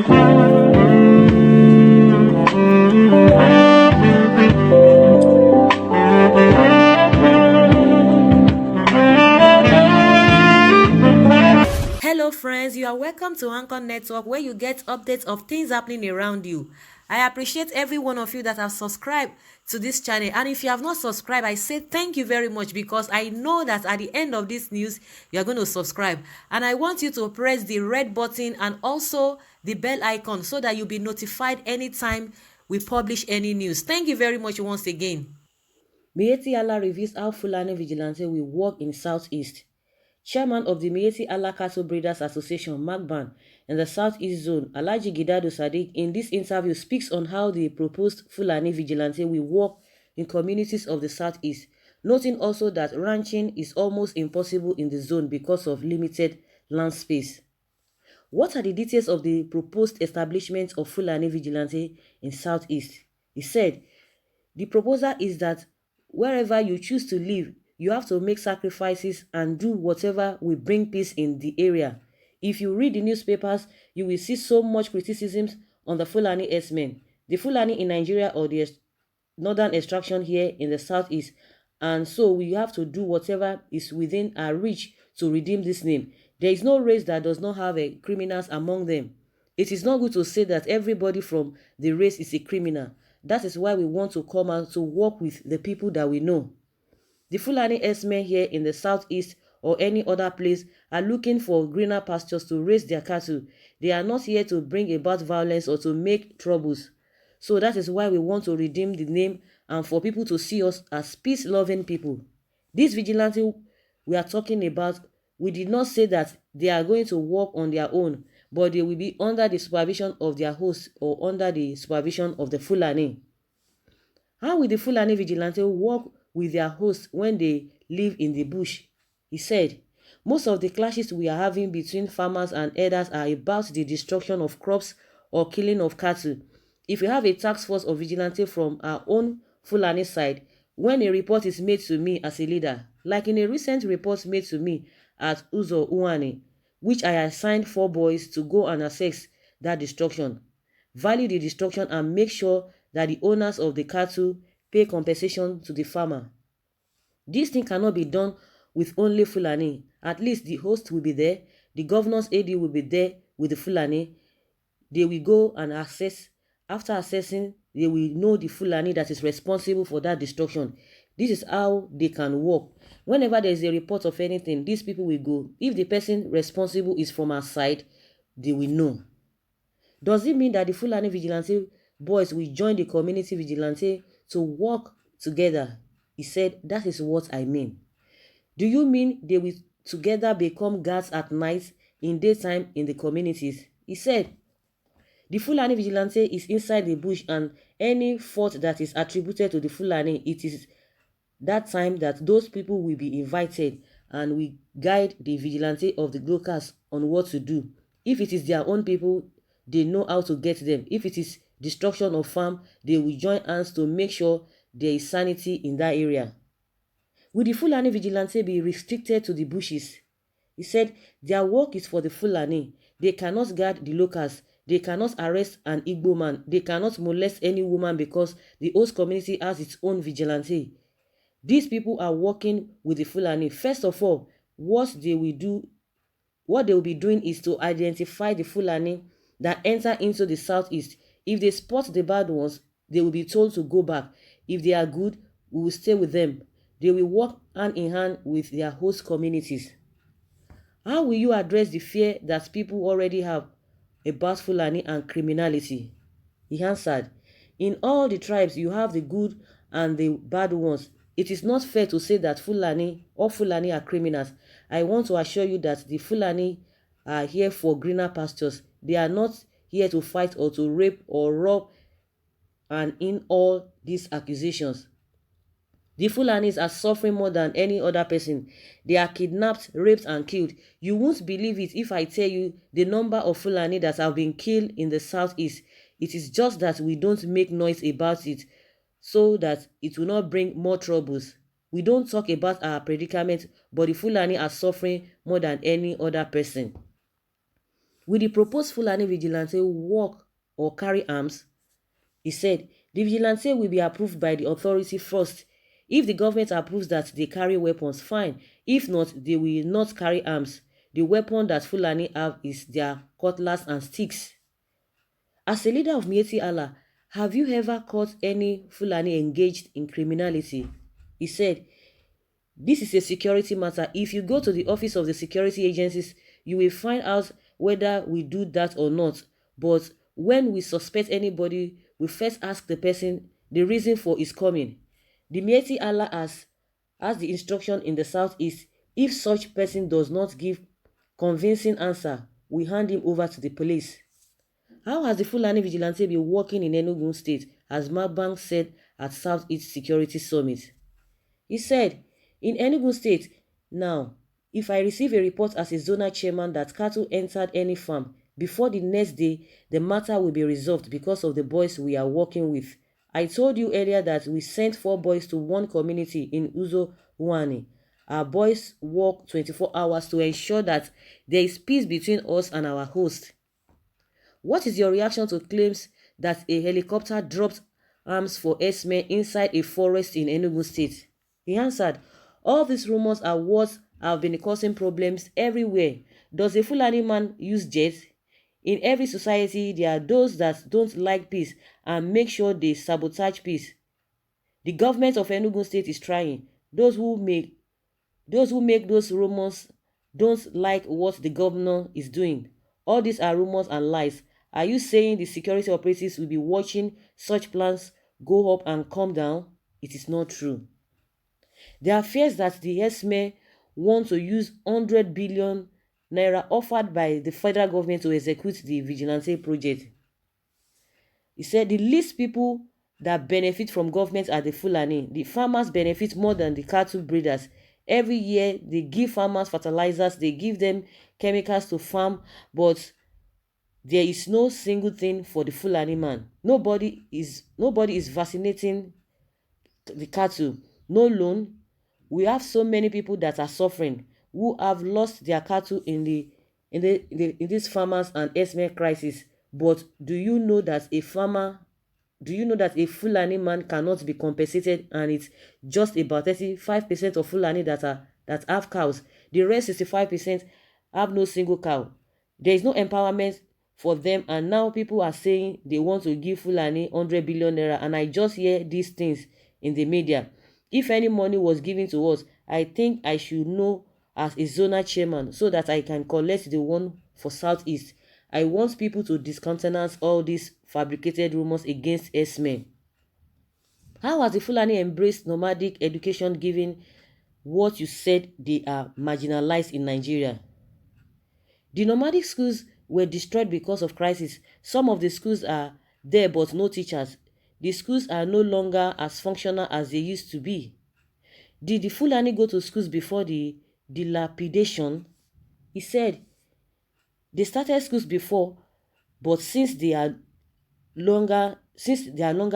Hello, friends. You are welcome to Anchor Network, where you get updates of things happening around you. I appreciate every one of you that have subscribed to this channel. And if you have not subscribed, I say thank you very much, because I know that at the end of this news, you are going to subscribe. And I want you to press the red button and also the bell icon so that you'll be notified anytime we publish any news. Thank you very much once again. Miyetti Allah reveals how Fulani Vigilante will work in Southeast. Chairman of the Miyetti Allah Cattle Breeders Association, Macban, in the Southeast Zone, Alhaji Gidado Sadiq, in this interview speaks on how the proposed Fulani Vigilante will work in communities of the Southeast, noting also that ranching is almost impossible in the zone because of limited land space. What are the details of the proposed establishment of Fulani Vigilante in Southeast? He said, the proposal is that wherever you choose to live, you have to make sacrifices and do whatever will bring peace in the area. If you read the newspapers, you will see so much criticisms on the Fulani herdsmen. The Fulani in Nigeria, or the northern extraction here in the southeast. And so we have to do whatever is within our reach to redeem this name. There is no race that does not have a criminals among them. It is not good to say that everybody from the race is a criminal. That is why we want to come out to work with the people that we know. The Fulani herdsmen here in the southeast or any other place are looking for greener pastures to raise their cattle. They are not here to bring about violence or to make troubles. So that is why we want to redeem the name and for people to see us as peace-loving people. This vigilante we are talking about, we did not say that they are going to work on their own, but they will be under the supervision of their host or under the supervision of the Fulani. How will the Fulani vigilante work with their host when they live in the bush? He said, most of the clashes we are having between farmers and herders are about the destruction of crops or killing of cattle. If we have a task force of vigilante from our own Fulani side, when a report is made to me as a leader, like in a recent report made to me at Uzo Uwani, which I assigned 4 boys to go and assess that destruction, value the destruction and make sure that the owners of the cattle pay compensation to the farmer. This thing cannot be done with only Fulani. At least the host will be there, the governor's AD will be there with the Fulani. They will go and assess. After assessing, they will know the Fulani that is responsible for that destruction. This is how they can work. Whenever there is a report of anything, these people will go. If the person responsible is from our side, they will know. Does it mean that the Fulani vigilante boys will join the community vigilante to work together? He said, that is what I mean. Do you mean they will together become guards at night, in daytime in the communities? He said, the Fulani vigilante is inside the bush, and any fault that is attributed to the Fulani, it is that time that those people will be invited and we guide the vigilante of the locals on what to do. If it is their own people, they know how to get them. If it is destruction of farm, they will join hands to make sure there is sanity in that area. Will the Fulani vigilante be restricted to the bushes? He said their work is for the Fulani. They cannot guard the locals. They cannot arrest an Igbo man. They cannot molest any woman because the host community has its own vigilante. These people are working with the Fulani. First of all, what they will be doing is to identify the Fulani that enter into the southeast. If they spot the bad ones, they will be told to go back. If they are good, we will stay with them. They will work hand in hand with their host communities. How will you address the fear that people already have about Fulani and criminality? He answered, in all the tribes you have the good and the bad ones. It is not fair to say that all Fulani are criminals. I want to assure you that the Fulani are here for greener pastures. They are not here to fight or to rape or rob, and in all these accusations, the Fulanis are suffering more than any other person. They are kidnapped, raped, and killed. You won't believe it if I tell you the number of Fulani that have been killed in the southeast. It is just that we don't make noise about it so that it will not bring more troubles. We don't talk about our predicament, but the Fulani are suffering more than any other person. Will the proposed Fulani vigilante work or carry arms? He said, the vigilante will be approved by the authority first. If the government approves that they carry weapons, fine. If not, they will not carry arms. The weapon that Fulani have is their cutlass and sticks. As a leader of Mieti Allah, have you ever caught any Fulani engaged in criminality? He said, this is a security matter. If you go to the office of the security agencies, you will find out whether we do that or not. But when we suspect anybody, we first ask the person the reason for his coming. The Mieti Allah has the instruction in the southeast. If such person does not give convincing answer, we hand him over to the police. How has the Fulani vigilante been working in Enugu State, as Macban said at Southeast Security Summit? He said, in Enugu State, now, if I receive a report as a zonal chairman that cattle entered any farm, before the next day, the matter will be resolved because of the boys we are working with. I told you earlier that we sent 4 boys to one community in Uzo Uwani. Our boys work 24 hours to ensure that there is peace between us and our host. What is your reaction to claims that a helicopter dropped arms for herdsmen inside a forest in Enugu State? He answered, all these rumors are what have been causing problems everywhere. Does a Fulani man use jets? In every society, there are those that don't like peace and make sure they sabotage peace. The government of Enugu State is trying. Those who make those rumors don't like what the governor is doing. All these are rumors and lies. Are you saying the security operatives will be watching such plans go up and come down? It is not true. There are fears that the herdsmen want to use 100 billion naira offered by the federal government to execute the vigilante project. He said the least people that benefit from government are the Fulani. The farmers benefit more than the cattle breeders. Every year they give farmers fertilizers, they give them chemicals to farm, but there is no single thing for the Fulani man. Nobody is vaccinating the cattle. No loan. We have so many people that are suffering, who have lost their cattle in this farmers and herdsmen crisis. But do you know that a Fulani man cannot be compensated, and it's just about 35% of Fulani that have cows. The rest 65% have no single cow. There is no empowerment for them, and now people are saying they want to give Fulani 100 billion naira, and I just hear these things in the media. If any money was given to us, I think I should know as a zonal chairman so that I can collect the one for Southeast. I want people to discountenance all these fabricated rumors against herdsmen. How has the Fulani embraced nomadic education given what you said they are marginalized in Nigeria? The nomadic schools were destroyed because of crisis. Some of the schools are there but no teachers. The schools are no longer as functional as they used to be. Did the Fulani go to schools before the dilapidation? He said they started schools before, but since they are longer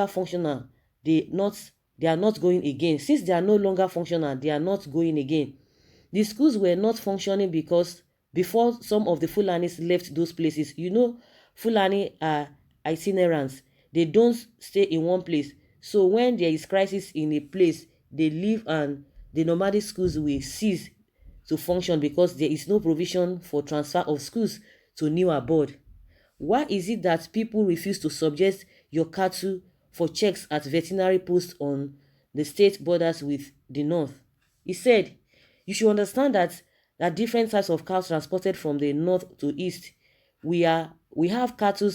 functional, they are not going again. Since they are no longer functional, they are not going again. The schools were not functioning because before some of the Fulanis left those places, Fulani are itinerants. They don't stay in one place. So when there is crisis in a place, they leave, and the nomadic schools will cease to function because there is no provision for transfer of schools to new abode. Why is it that people refuse to subject your cattle for checks at veterinary posts on the state borders with the north? He said, you should understand that different types of cows transported from the north to east. We have cattle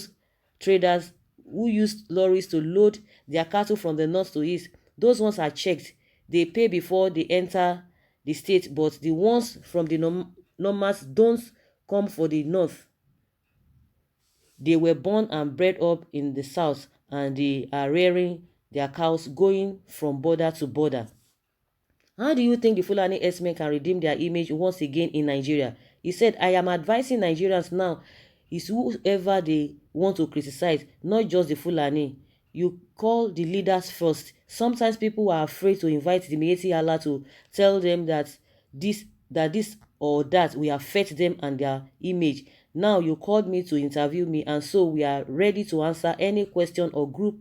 traders who use lorries to load their cattle from the north to east. Those ones are checked. They pay before they enter the state, but the ones from the nomads don't come for the north. They were born and bred up in the south, and they are rearing their cows going from border to border. How do you think the Fulani herdsmen can redeem their image once again in Nigeria? He said, I am advising Nigerians now is whoever they want to criticize, not just the Fulani. You call the leaders first. Sometimes people are afraid to invite the Mieti Allah to tell them that this or that will affect them and their image. Now you called me to interview me, and so we are ready to answer any question or group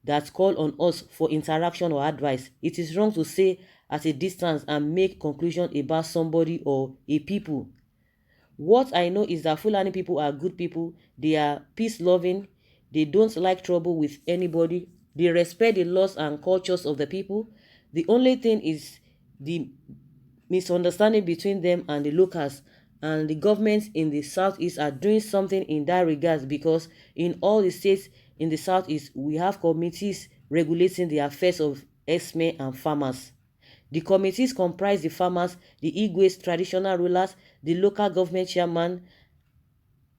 that call on us for interaction or advice. It is wrong to stay at a distance and make conclusion about somebody or a people. What I know is that Fulani people are good people. They are peace-loving. They don't like trouble with anybody. They respect the laws and cultures of the people. The only thing is the misunderstanding between them and the locals, and the governments in the southeast are doing something in that regard, because in all the states in the southeast we have committees regulating the affairs of herdsmen and farmers. The committees comprise the farmers, the Igwes traditional rulers, the local government chairman,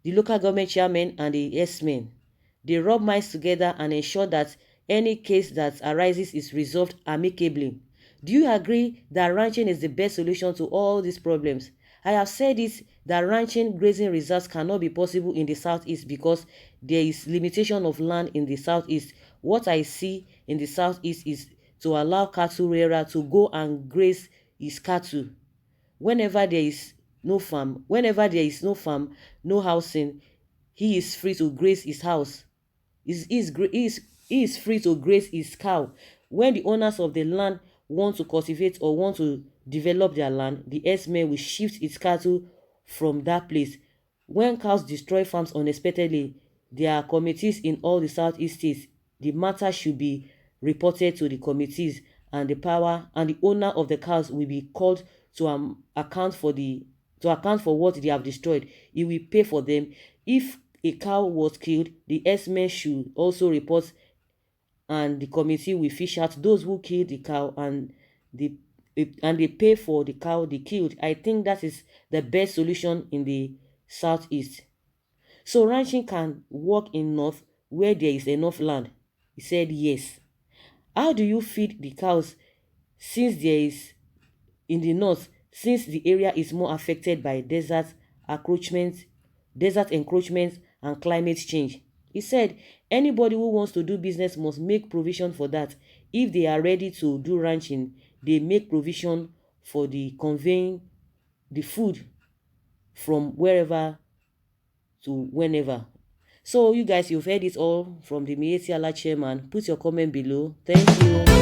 the local government chairman and the herdsmen. They rub minds together and ensure that any case that arises is resolved amicably. Do you agree that ranching is the best solution to all these problems? I have said it, that ranching grazing reserves cannot be possible in the southeast because there is limitation of land in the southeast. What I see in the southeast is to allow cattle rearer to go and graze his cattle. Whenever there is no farm, no housing, he is free to graze his house. He is free to graze his cow. When the owners of the land want to cultivate or want to develop their land, the herdsman will shift its cattle from that place. When cows destroy farms unexpectedly, there are committees in all the southeast states. The matter should be reported to the committees, and the owner of the cows will be called to account for what they have destroyed. He will pay for them. If a cow was killed, the herdsmen should also report, and the committee will fish out those who killed the cow, the and they pay for the cow they killed. I think that is the best solution in the southeast. So ranching can work in north where there is enough land. He said yes. How do you feed the cows since there is in the north, since the area is more affected by desert encroachment and climate change? He said anybody who wants to do business must make provision for that. If they are ready to do ranching, they make provision for the conveying the food from wherever to whenever. So you guys, you've heard it all from the Mietiala chairman. Put your comment below. Thank you.